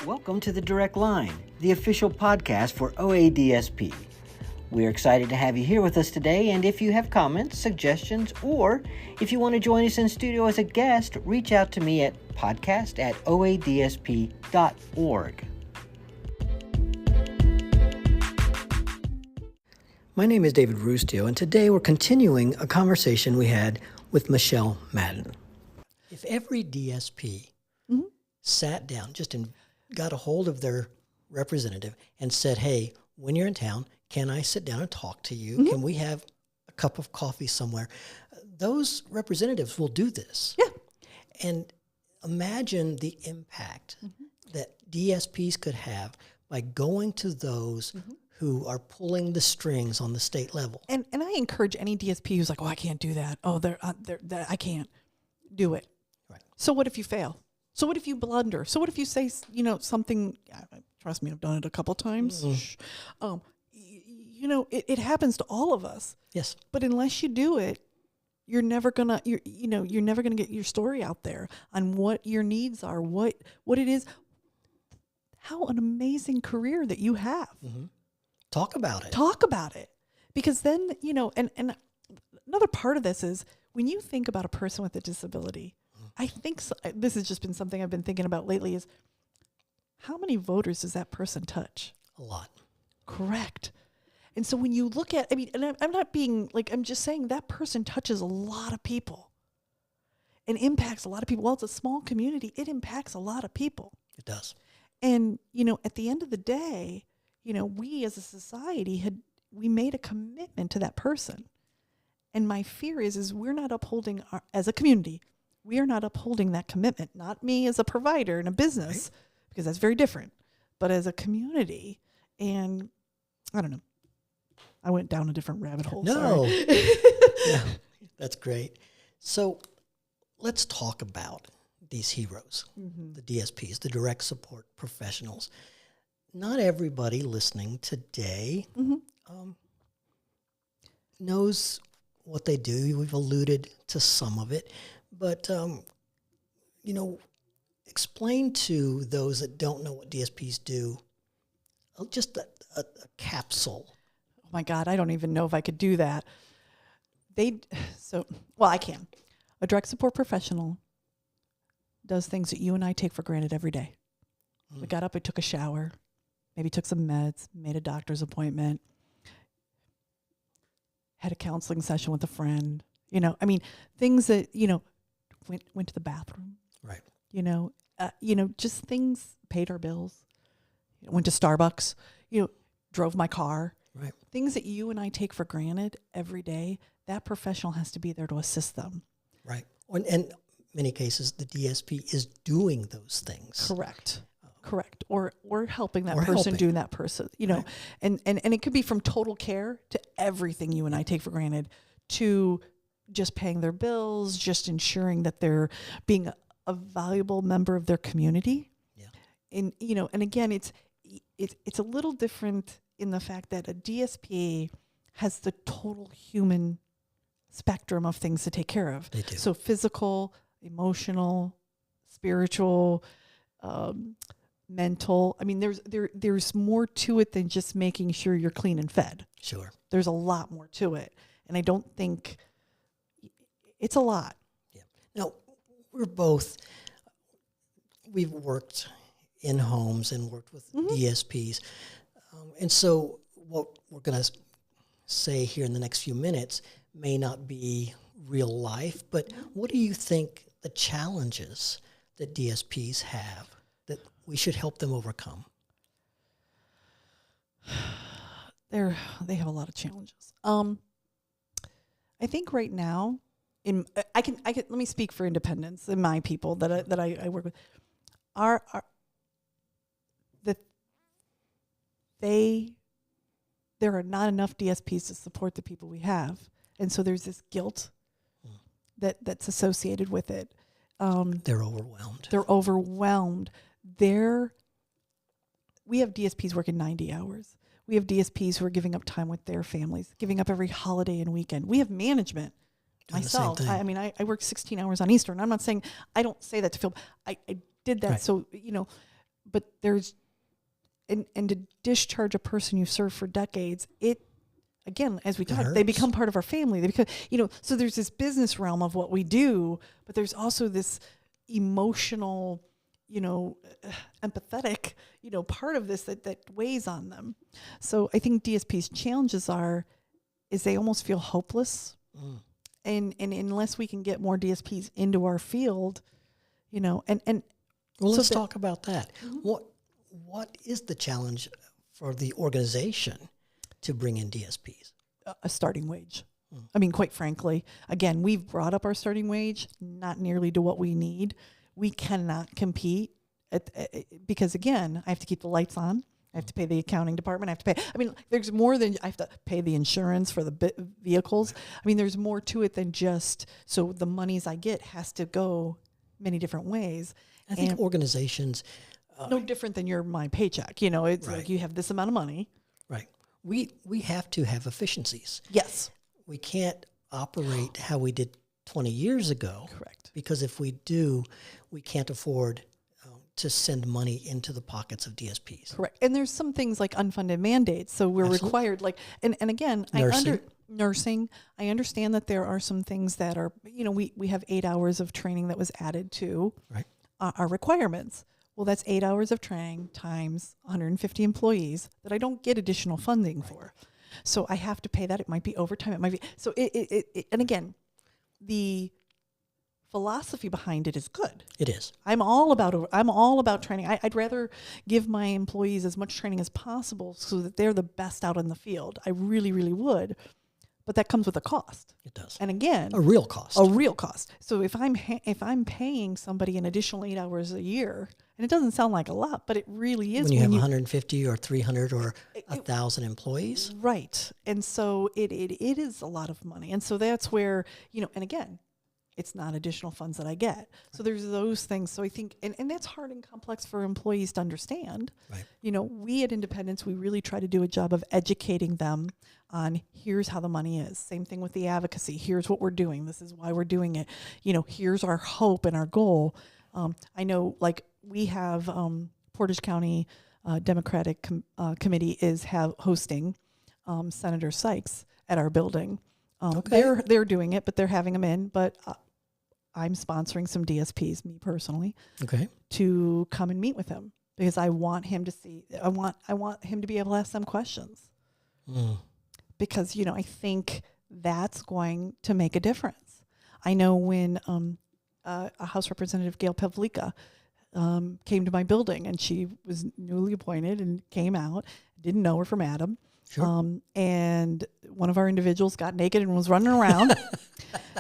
Welcome to the Direct Line, the official podcast for OADSP. We're excited to have you here with us today, and if you have comments, suggestions, or if you want to join us in studio as a guest, reach out to me at podcast@oadsp.org. My name is David Rustio, and today we're continuing a conversation we had with Michelle Madden. If every DSP sat down and got a hold of their representative and said, hey, when you're in town, can I sit down and talk to you? Can we have a cup of coffee somewhere? Those representatives will do this. Yeah. And imagine the impact that DSPs could have by going to those who are pulling the strings on the state level. And I encourage any DSP who's like, oh, I can't do that. Oh, I can't do it. Right. So what if you fail? So what if you blunder? So what if you say, something, trust me, I've done it a couple times. It happens to all of us. Yes. But unless you do it, you're never gonna get your story out there on what your needs are, what it is. How an amazing career that you have. Talk about it. Talk about it. Because then, and another part of this is when you think about a person with a disability, I think this has just been something I've been thinking about lately is how many voters does that person touch? A lot. Correct. And so when you look at, I'm not being I'm just saying that person touches a lot of people and impacts a lot of people. Well, it's a small community. It impacts a lot of people. It does. And, at the end of the day, we as a society we made a commitment to that person. And my fear is we're not upholding as a community, we are not upholding that commitment. Not me as a provider in a business, because that's very different, but as a community. And I don't know. I went down a different rabbit hole. No. No, that's great. So let's talk about these heroes, the DSPs, the direct support professionals. Not everybody listening today knows what they do. We've alluded to some of it. But, explain to those that don't know what DSPs do, just a capsule. Oh my God, I don't even know if I could do that. I can. A direct support professional does things that you and I take for granted every day. We got up, I took a shower, maybe took some meds, made a doctor's appointment, had a counseling session with a friend, things that, went to the bathroom. Right. Just things, paid our bills, went to Starbucks, drove my car. Right. Things that you and I take for granted every day, that professional has to be there to assist them. Right. And in many cases, the DSP is doing those things. Correct. Correct. Or helping that person doing that person, Right. and it could be from total care to everything you and I take for granted to just paying their bills, just ensuring that they're being a valuable member of their community. Yeah. And, and again, it's a little different in the fact that a DSP has the total human spectrum of things to take care of. They do. So physical, emotional, spiritual, mental. There's more to it than just making sure you're clean and fed. Sure. There's a lot more to it. And I don't think it's a lot. Yeah. Now, we've worked in homes and worked with DSPs. And so what we're going to say here in the next few minutes may not be real life, but what do you think the challenges that DSPs have that we should help them overcome? They have a lot of challenges. I think right now, let me speak for independents and my people that I work with. There are not enough DSPs to support the people we have, and so there's this guilt that's associated with it. They're overwhelmed. We have DSPs working 90 hours. We have DSPs who are giving up time with their families, giving up every holiday and weekend. We have management. Myself, I work 16 hours on Easter, and I'm not saying, I don't say that to feel, I did that. Right. So, but there's, and to discharge a person you've served for decades, it, again, as we talked, they become part of our family. They become, so there's this business realm of what we do, but there's also this emotional, empathetic, part of this that weighs on them. So I think DSP's challenges is they almost feel hopeless. And unless we can get more DSPs into our field, well, let's talk about that. What is the challenge for the organization to bring in DSPs? A starting wage. I mean, quite frankly, again, we've brought up our starting wage, not nearly to what we need. We cannot compete because, again, I have to keep the lights on. I have to pay the accounting department. I have to pay. I mean, there's more than I have to pay the insurance for the vehicles. I mean, there's more to it than just, so the monies I get has to go many different ways. I think organizations... no different than my paycheck. It's right. like you have this amount of money. Right. We have to have efficiencies. Yes. We can't operate how we did 20 years ago. Correct. Because if we do, we can't afford to send money into the pockets of DSPs. Correct. And there's some things like unfunded mandates. So we're required, and again, nursing. I understand that there are some things that are, we have 8 hours of training that was added to our requirements. Well, that's 8 hours of training times 150 employees that I don't get additional funding for. So I have to pay that. It might be overtime. It might be. So and again, the philosophy behind it is good. It is. I'm all about training. I'd rather give my employees as much training as possible so that they're the best out in the field. I really, really would. But that comes with a cost. It does. And again, a real cost. So if I'm paying somebody an additional 8 hours a year, and it doesn't sound like a lot, but it really is. When you have 150 or 300 or 1,000 employees. Right. And so it is a lot of money. And so that's where, and again, it's not additional funds that I get. So there's those things. So I think, and that's hard and complex for employees to understand. Right. We at Independence, we really try to do a job of educating them on here's how the money is. Same thing with the advocacy. Here's what we're doing. This is why we're doing it. Here's our hope and our goal. I know, like, we have Portage County Democratic Committee is hosting Senator Sykes at our building. They're doing it, but they're having them in. But I'm sponsoring some DSPs, me personally, to come and meet with him because I want him to see. I want him to be able to ask them questions because I think that's going to make a difference. I know when a House Representative Gail Pavlika came to my building, and she was newly appointed and came out. Didn't know her from Adam. Sure. And one of our individuals got naked and was running around.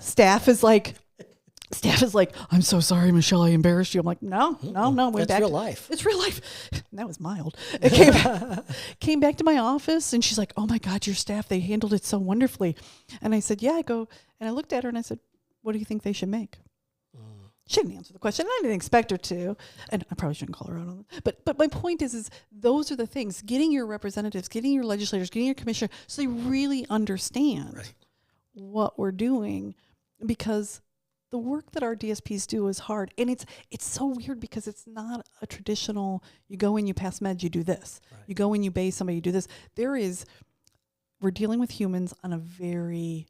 Staff is like, I'm so sorry, Michelle, I embarrassed you. I'm like, no. It's real life. It's real life. That was mild. It came back to my office, and she's like, oh my God, your staff, they handled it so wonderfully. And I said, yeah. And I looked at her and I said, what do you think they should make? She didn't answer the question. I didn't expect her to. And I probably shouldn't call her out on that. But my point is those are the things. Getting your representatives, getting your legislators, getting your commissioner, so they really understand what we're doing. Because the work that our DSPs do is hard. And it's so weird because it's not a traditional, you go in, you pass meds, you do this. Right. You go in, you bathe somebody, you do this. We're dealing with humans on a very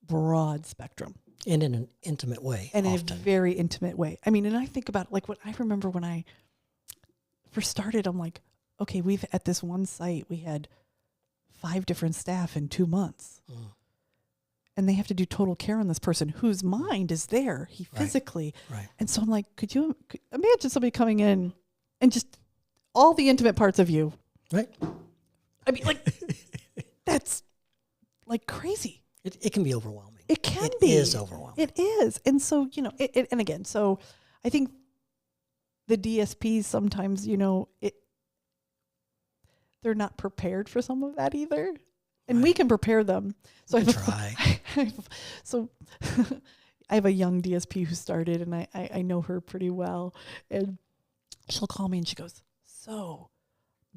broad spectrum. And in an intimate way. And often. in a very intimate way. I mean, and I think about like what I remember when I first started, I'm like, okay, at this one site, we had 5 different staff in 2 months. And they have to do total care on this person whose mind is there. He physically. Right. And so I'm like, could you imagine somebody coming in and just all the intimate parts of you? Right. I mean, like, that's like crazy. It can be overwhelming. It can be. It is overwhelming. It is. And so, and again, so I think the DSPs sometimes, they're not prepared for some of that either. And we can prepare them. So I have a young DSP who started, and I know her pretty well. And she'll call me and she goes, so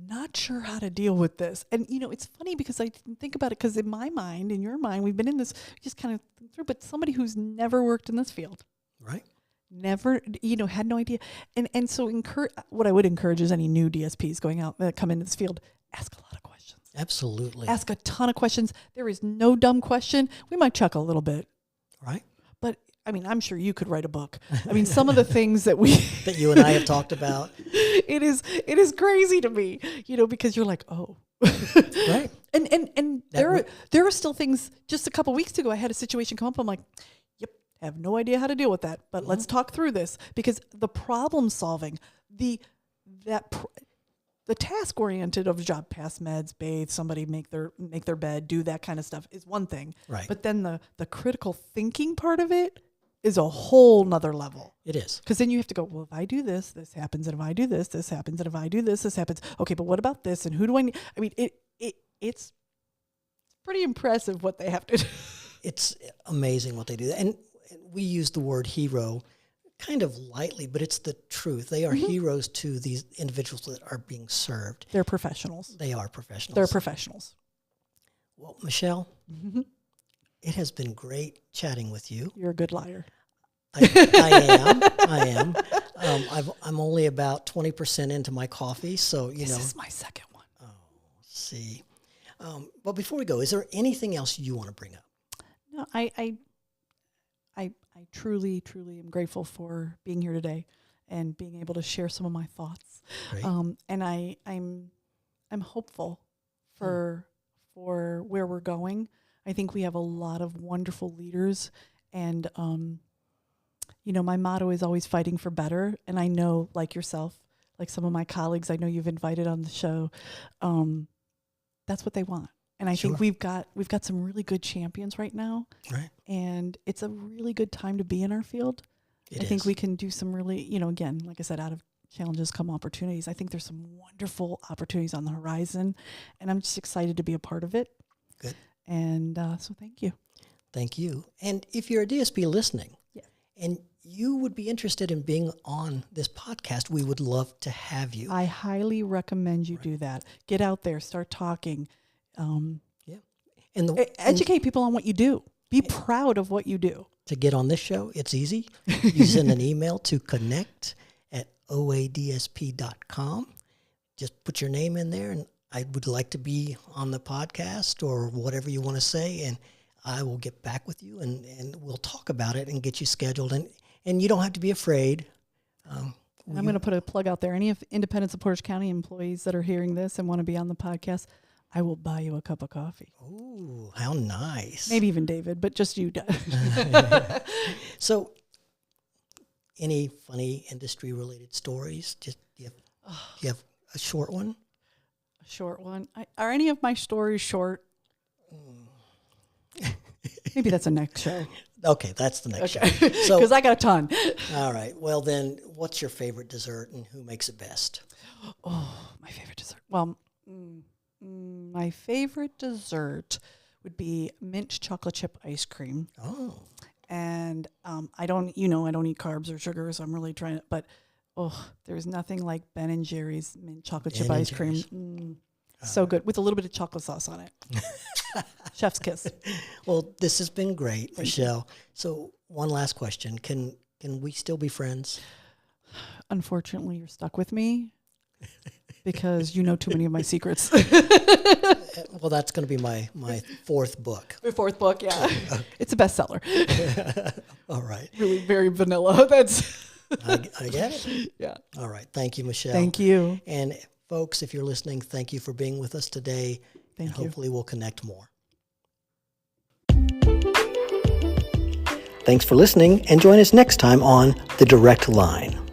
not sure how to deal with this. And, it's funny because I didn't think about it because in my mind, in your mind, we've been in this, just kind of through, but somebody who's never worked in this field. Right. never, had no idea. And so what I would encourage is any new DSPs going out that come into this field, ask a lot of questions. Absolutely. Ask a ton of questions. There is no dumb question. We might chuckle a little bit. Right. But I mean, I'm sure you could write a book. I mean, some of the things that that you and I have talked about. It is crazy to me, because you're like, oh. Right. And there are still things. Just a couple weeks ago, I had a situation come up. I'm like, yep, I have no idea how to deal with that. But let's talk through this, because the problem solving, the task oriented of a job, pass meds, bathe, somebody make their bed, do that kind of stuff is one thing. Right. But then the critical thinking part of it is a whole nother level. It is. Because then you have to go, well, if I do this, this happens. And if I do this, this happens. And if I do this, this happens. Okay, but what about this? And who do I need? I mean, it's pretty impressive what they have to do. It's amazing what they do. And we use the word hero kind of lightly, but it's the truth. They are heroes to these individuals that are being served. They're professionals. They are professionals. They're professionals. Well, Michelle, it has been great chatting with you. You're a good liar. I am. I'm only about 20% into my coffee, so This is my second one. Oh, see. But before we go, is there anything else you want to bring up? No, I truly, truly am grateful for being here today and being able to share some of my thoughts. Great. And I'm hopeful for where we're going. I think we have a lot of wonderful leaders, and my motto is always fighting for better. And I know, like yourself, like some of my colleagues, I know you've invited on the show. That's what they want. And I think we've got some really good champions right now. Right. And it's a really good time to be in our field. I think we can do some really, again, like I said, out of challenges come opportunities. I think there's some wonderful opportunities on the horizon, and I'm just excited to be a part of it. Good. And so thank you. Thank you. And if you're a DSP listening, and you would be interested in being on this podcast, we would love to have you. I highly recommend you do that. Get out there, start talking. And educate people on what you do. Be proud of what you do. To get on this show, it's easy. You send an email to connect@oadsp.com. Just put your name in there, and I would like to be on the podcast or whatever you want to say, and I will get back with you, and we'll talk about it and get you scheduled. And you don't have to be afraid. I'm going to put a plug out there. Any of Independence of Portage County employees that are hearing this and want to be on the podcast, I will buy you a cup of coffee. Oh, how nice. Maybe even David, but just you. So, any funny industry-related stories? Just you have a short one? A short one? Are any of my stories short? Maybe that's a next show. Okay, that's the next show. Because I got a ton. All right. Well, then, what's your favorite dessert and who makes it best? Oh, my favorite dessert. Well, my favorite dessert would be mint chocolate chip ice cream. Oh. And I don't eat carbs or sugar, so I'm really trying to, but there's nothing like Ben and Jerry's mint chocolate chip ice cream. So good, with a little bit of chocolate sauce on it. Chef's kiss. Well, this has been great, Michelle. So one last question. Can we still be friends? Unfortunately, you're stuck with me because you know too many of my secrets. Well, that's going to be my fourth book. My fourth book, yeah. Okay. It's a bestseller. All right. Really very vanilla. I get it. Yeah. All right. Thank you, Michelle. Thank you. And folks, if you're listening, thank you for being with us today. Thank you. Hopefully we'll connect more. Thanks for listening, and join us next time on The Direct Line.